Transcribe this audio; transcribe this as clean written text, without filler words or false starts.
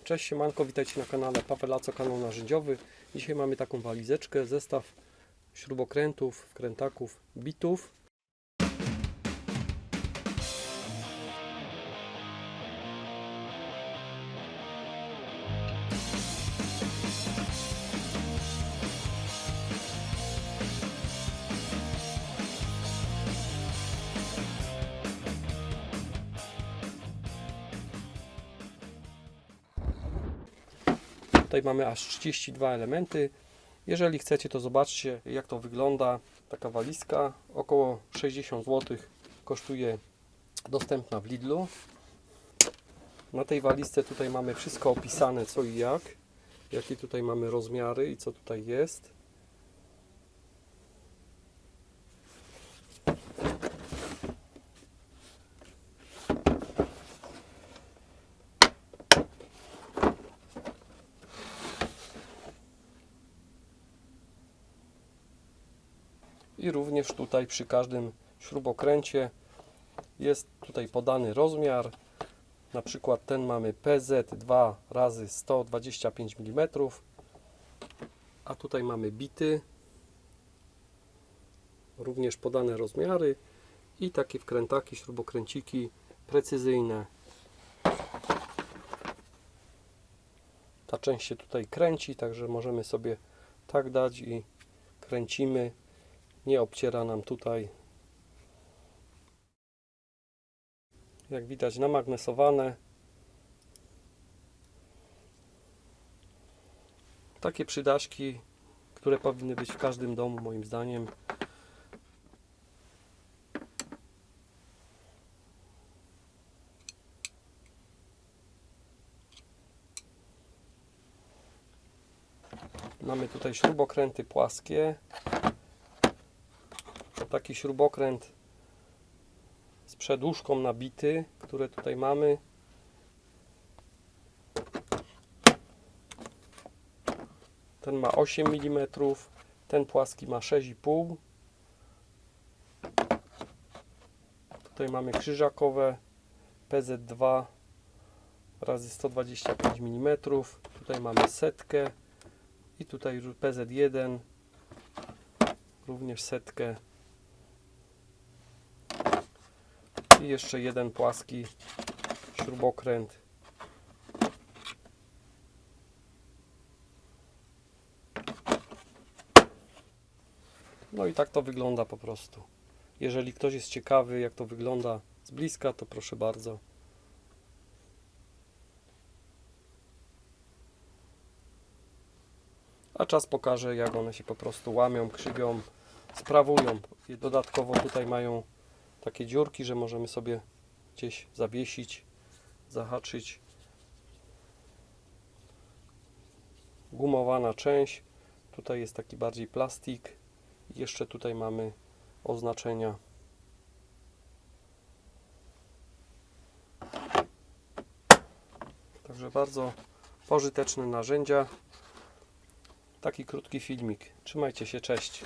Cześć, siemanko, witajcie na kanale Paweł Laco, kanał narzędziowy. Dzisiaj mamy taką walizeczkę, zestaw śrubokrętów, wkrętaków, bitów. Tutaj mamy aż 32 elementy. Jeżeli chcecie, to zobaczcie, jak to wygląda. Taka walizka około 60 zł kosztuje, dostępna w Lidlu. Na tej walizce tutaj mamy wszystko opisane, co i jak, jakie tutaj mamy rozmiary i co tutaj jest. I również tutaj przy każdym śrubokręcie jest tutaj podany rozmiar. Na przykład ten mamy PZ2 razy 125 mm, a tutaj mamy bity, również podane rozmiary i takie wkrętaki, śrubokręciki precyzyjne. Ta część się tutaj kręci, także możemy sobie tak dać i kręcimy. Nie obciera nam tutaj, jak widać, namagnesowane. Takie przydaśki, które powinny być w każdym domu, moim zdaniem. Mamy tutaj śrubokręty płaskie. Taki śrubokręt z przedłużką na bity, które tutaj mamy. Ten ma 8 mm, ten płaski ma 6,5. Tutaj mamy krzyżakowe PZ2 razy 125 mm. Tutaj mamy setkę i tutaj PZ1, również setkę. I jeszcze jeden płaski śrubokręt. No i tak to wygląda po prostu. Jeżeli ktoś jest ciekawy, jak to wygląda z bliska, to proszę bardzo. A czas pokaże, jak one się po prostu łamią, krzywią, sprawują. I dodatkowo tutaj mają takie dziurki, że możemy sobie gdzieś zawiesić, zahaczyć. Gumowana część. Tutaj jest taki bardziej plastik. I jeszcze tutaj mamy oznaczenia. Także bardzo pożyteczne narzędzia. Taki krótki filmik. Trzymajcie się, cześć.